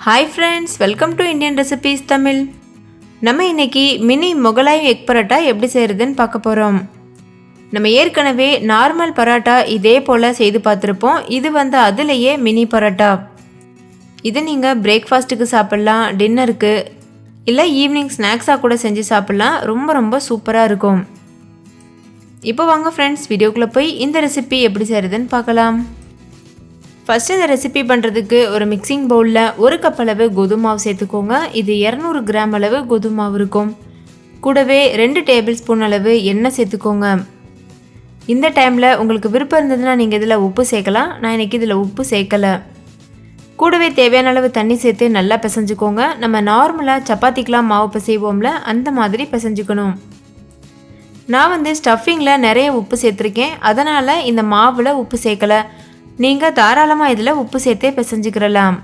Hi friends, welcome to Indian Recipes Tamil. நம்ம இன்னைக்கு mini Mughlai egg parotta எப்படி செய்யறதுன்னு பார்க்க போறோம். நம்ம ஏற்கனவே நார்மல் பரோட்டா இதே போல செய்து பார்த்திருப்போம். இது அதிலேயே மினி பரோட்டா. இது நீங்க பிரேக்ஃபாஸ்ட்டுக்கு சாப்பிடலாம், டின்னருக்கு இல்லை ஈவினிங் ஸ்நாக்ஸாக கூட செஞ்சு சாப்பிடலாம். ரொம்ப சூப்பராக இருக்கும். இப்போ வாங்க ஃப்ரெண்ட்ஸ், வீடியோக்குள்ளே போய் இந்த ரெசிபி எப்படி செய்கிறதுன்னு பார்க்கலாம். ஃபஸ்ட்டு இந்த ரெசிபி பண்ணுறதுக்கு ஒரு மிக்சிங் பவுலில் 1 கப் அளவு கோதுமை மாவு சேர்த்துக்கோங்க. இது 200 கிராம் அளவு கோதுமை மாவு இருக்கும். கூடவே 2 டேபிள் ஸ்பூன் அளவு எண்ணெய் சேர்த்துக்கோங்க. இந்த டைமில் உங்களுக்கு விருப்பம் இருந்ததுன்னா நீங்கள் இதில் உப்பு சேர்க்கலாம். நான் இன்றைக்கி இதில் உப்பு சேர்க்கலை. கூடவே தேவையான அளவு தண்ணி சேர்த்து நல்லா பிசைஞ்சுக்கோங்க. நம்ம நார்மலாக சப்பாத்திக்கெலாம் மாவு பிசைவோம்ல, அந்த மாதிரி பிசைஞ்சுக்கணும். நான் ஸ்டஃபிங்கில் நிறைய உப்பு சேர்த்துருக்கேன், அதனால் இந்த மாவில் உப்பு சேர்க்கலை. நீங்கள் தாராளமாக இதில் உப்பு சேர்த்தே பிசைஞ்சுக்கிறலாம்.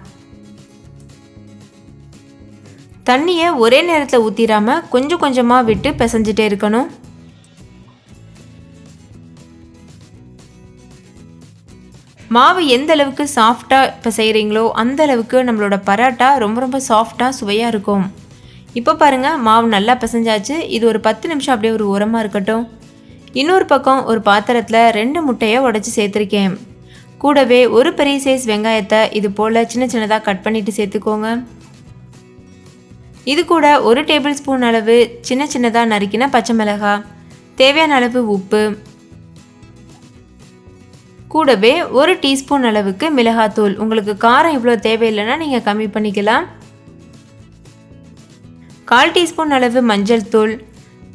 தண்ணியை ஒரே நேரத்தில் ஊற்றிடாமல் கொஞ்சம் கொஞ்சமாக விட்டு பிசைஞ்சிட்டே இருக்கணும். மாவு எந்த அளவுக்கு சாஃப்டாக பிசைகிறீங்களோ அந்த அளவுக்கு நம்மளோட பரோட்டா ரொம்ப சாஃப்டாக சுவையாக இருக்கும். இப்போ பாருங்கள், மாவு நல்லா பிசைஞ்சாச்சு. இது ஒரு 10 நிமிஷம் அப்படியே ஒரு ஓரமாக இருக்கட்டும். இன்னொரு பக்கம் ஒரு பாத்திரத்தில் 2 முட்டையை உடைச்சி சேர்த்துருக்கேன். கூடவே ஒரு பெரிய சைஸ் வெங்காயத்தை இது போல் சின்னதாக கட் பண்ணிவிட்டு சேர்த்துக்கோங்க. இது கூட 1 டேபிள் ஸ்பூன் அளவு சின்னதாக நறுக்கின பச்சை மிளகாய், தேவையான அளவு உப்பு, கூடவே 1 டீஸ்பூன் அளவுக்கு மிளகாத்தூள். உங்களுக்கு காரம் இவ்வளோ தேவையில்லைன்னா நீங்கள் கம்மி பண்ணிக்கலாம். 1/4 டீஸ்பூன் அளவு மஞ்சள் தூள்,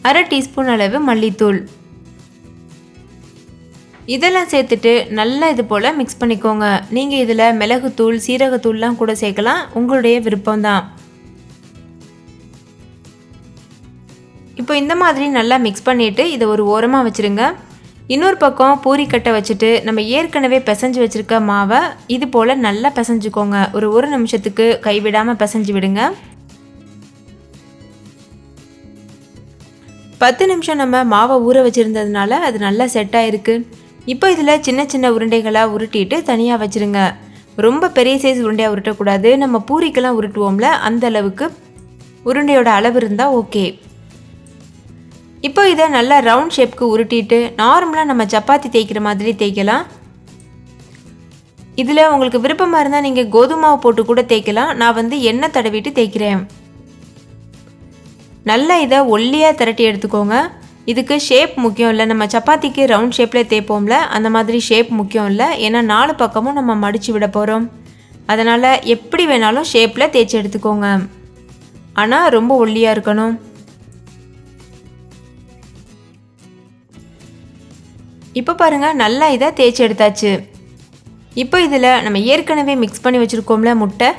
1/2 டீஸ்பூன் அளவு மல்லித்தூள். இதெல்லாம் சேர்த்துட்டு நல்லா இது போல் மிக்ஸ் பண்ணிக்கோங்க. நீங்கள் இதில் மிளகுத்தூள், சீரகத்தூள்லாம் கூட சேர்க்கலாம், உங்களுடைய விருப்பம்தான். இப்போ இந்த மாதிரி நல்லா மிக்ஸ் பண்ணிவிட்டு இதை ஒரு ஓரமாக வச்சுருங்க. இன்னொரு பக்கம் பூரிக்கட்டை வச்சுட்டு நம்ம ஏற்கனவே பிசைஞ்சு வச்சுருக்க மாவை இது போல் நல்லா பிசைஞ்சுக்கோங்க. ஒரு நிமிஷத்துக்கு கைவிடாமல் பிசைஞ்சு விடுங்க. 10 நிமிஷம் நம்ம மாவை ஊற வச்சுருந்ததுனால அது நல்லா செட் ஆகிருக்கு. இப்போ இதில் சின்ன உருண்டைகளாக உருட்டிட்டு தனியாக வச்சுருங்க. ரொம்ப பெரிய சைஸ் உருண்டையாக உருட்டக்கூடாது. நம்ம பூரிக்கெல்லாம் உருட்டுவோம்ல, அந்த அளவுக்கு உருண்டையோட அளவு இருந்தால் ஓகே. இப்போ இதை நல்லா ரவுண்ட் ஷேப்புக்கு உருட்டிட்டு நார்மலாக நம்ம சப்பாத்தி தேய்க்கிற மாதிரி தேய்க்கலாம். இதில் உங்களுக்கு விருப்பமாக இருந்தால் நீங்கள் கோதுமை மாவு போட்டு கூட தேய்க்கலாம். நான் எண்ணெய் தடவிட்டு தேய்க்கிறேன். நல்லா இதை ஒல்லியாக திரட்டி எடுத்துக்கோங்க. இதுக்கு ஷேப் முக்கியம் இல்லை. நம்ம சப்பாத்திக்கு ரவுண்ட் ஷேப்பில் தேய்ப்போம்ல, அந்த மாதிரி ஷேப் முக்கியம் இல்லை. ஏன்னா 4 பக்கமும் நம்ம மடித்து விட போகிறோம். அதனால் எப்படி வேணாலும் ஷேப்பில் தேய்ச்சி எடுத்துக்கோங்க. ஆனால் ரொம்ப ஒல்லியாக இருக்கணும். இப்போ பாருங்கள், நல்லா இதை தேய்ச்சி எடுத்தாச்சு. இப்போ இதில் நம்ம ஏற்கனவே மிக்ஸ் பண்ணி வச்சுருக்கோம்ல முட்டை,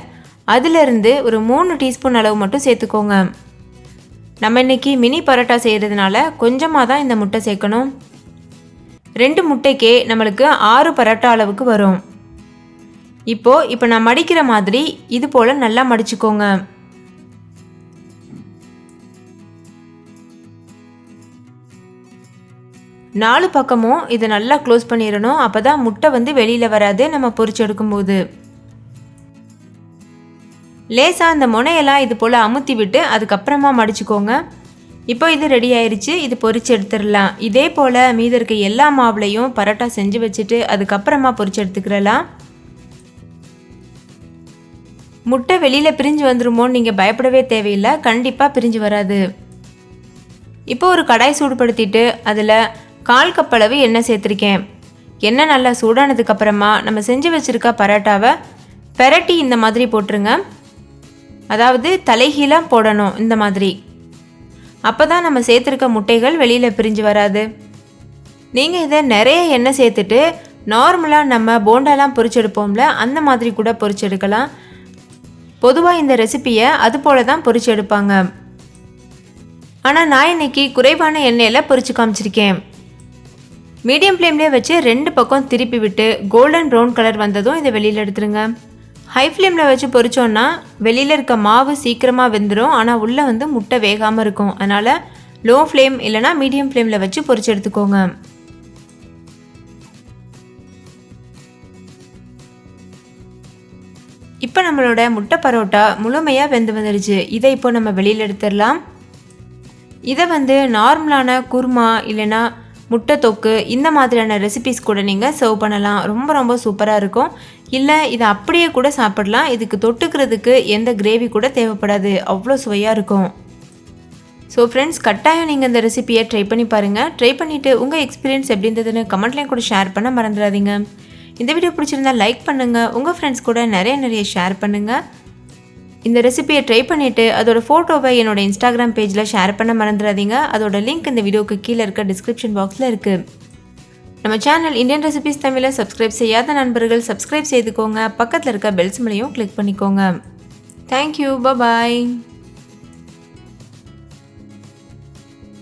அதிலிருந்து ஒரு 3 டீஸ்பூன் அளவு மட்டும் சேர்த்துக்கோங்க. நம்ம இன்றைக்கி மினி பரோட்டா செய்கிறதுனால கொஞ்சமாக தான் இந்த முட்டை சேர்க்கணும். 2 முட்டைக்கே நம்மளுக்கு 6 பரோட்டா அளவுக்கு வரும். இப்போ நான் மடிக்கிற மாதிரி இது போல் நல்லா மடிச்சுக்கோங்க. நாலு பக்கமும் இதை நல்லா க்ளோஸ் பண்ணிடணும். அப்போ தான் முட்டை வெளியில் வராது நம்ம பொரிச்சு எடுக்கும்போது. லேசாக அந்த முனையெல்லாம் இது போல் அமுத்தி விட்டு அதுக்கப்புறமா மடிச்சுக்கோங்க. இப்போ இது ரெடி ஆயிடுச்சு. இது பொரிச்சு எடுத்துடலாம். இதே போல் மீதி இருக்க எல்லா மாவுலையும் பரோட்டா செஞ்சு வச்சுட்டு அதுக்கப்புறமா பொரிச்சு எடுத்துக்கிறலாம். முட்டை வெளியில் பிரிஞ்சு வந்துருமோன்னு நீங்கள் பயப்படவே தேவையில்லை, கண்டிப்பாக பிரிஞ்சு வராது. இப்போ ஒரு கடாய் சூடுபடுத்திட்டு அதில் 1/4 கப் அளவு எண்ணெய் சேர்த்துருக்கேன். எண்ணெய் நல்லா சூடானதுக்கப்புறமா நம்ம செஞ்சு வச்சுருக்க பரோட்டாவை பெரட்டி இந்த மாதிரி போட்டுருங்க. அதாவது தலைகீழாக போடணும் இந்த மாதிரி. அப்போ தான் நம்ம சேர்த்துருக்க முட்டைகள் வெளியில் பிரிஞ்சு வராது. நீங்கள் இதை நிறைய எண்ணெய் சேர்த்துட்டு நார்மலாக நம்ம போண்டாலாம் பொரிச்செடுப்போம்ல, அந்த மாதிரி கூட பொரிச்செடுக்கலாம். பொதுவாக இந்த ரெசிப்பியை அது போல தான் பொரிச்செடுப்பாங்க. ஆனால் நான் இன்னைக்கு குறைவான எண்ணெயில் பொரிச்சு காமிச்சிருக்கேன். மீடியம் ஃப்ளேம்லேயே வச்சு 2 பக்கம் திருப்பி விட்டு கோல்டன் ப்ரௌன் கலர் வந்ததும் இதை வெளியில் எடுத்துருங்க. ஹை ஃப்ளேமில் வச்சு பொரிச்சோன்னா வெளியில் இருக்க மாவு சீக்கிரமாக வெந்துடும். ஆனால் உள்ளே முட்டை வேகாமல் இருக்கும். அதனால் லோ ஃப்ளேம் இல்லைனா மீடியம் ஃப்ளேமில் வச்சு பொரிச்சு எடுத்துக்கோங்க. இப்போ நம்மளோட முட்டை பரோட்டா முழுமையாக வெந்து வந்துடுச்சு. இதை இப்போ நம்ம வெளியில் எடுத்துடலாம். இதை நார்மலான குருமா இல்லைன்னா முட்டை தொக்கு இந்த மாதிரியான ரெசிபிஸ் கூட நீங்கள் சர்வ் பண்ணலாம். ரொம்ப ரொம்ப சூப்பராக இருக்கும். இல்லை இதை அப்படியே கூட சாப்பிடலாம். இதுக்கு தொட்டுக்கிறதுக்கு எந்த கிரேவி கூட தேவைப்படாது. அவ்வளோ சுவையாக இருக்கும். ஸோ ஃப்ரெண்ட்ஸ், கட்டாயம் நீங்கள் இந்த ரெசிபியை ட்ரை பண்ணி பாருங்கள். ட்ரை பண்ணிவிட்டு உங்கள் எக்ஸ்பீரியன்ஸ் எப்படி இருந்ததுன்னு கமெண்ட்லேயும் கூட ஷேர் பண்ண மறந்துடாதீங்க. இந்த வீடியோ பிடிச்சிருந்தா லைக் பண்ணுங்கள். உங்கள் ஃப்ரெண்ட்ஸ் கூட நிறைய ஷேர் பண்ணுங்கள். இந்த ரெசிபியை ட்ரை பண்ணிவிட்டு அதோட ஃபோட்டோவை என்னோடய இன்ஸ்டாகிராம் பேஜில் ஷேர் பண்ண மறந்துடாதீங்க. அதோட லிங்க் இந்த வீடியோக்கு கீழே இருக்க டிஸ்கிரிப்ஷன் பாக்ஸில் இருக்குது. நம்ம சேனல் இந்தியன் ரெசிபிஸ் தமிழை சப்ஸ்கிரைப் செய்யாத நண்பர்கள் சப்ஸ்கிரைப் செய்துக்கோங்க. பக்கத்தில் இருக்க பெல் சிம்பலையும் கிளிக் பண்ணிக்கோங்க. தேங்க்யூ. பாய்.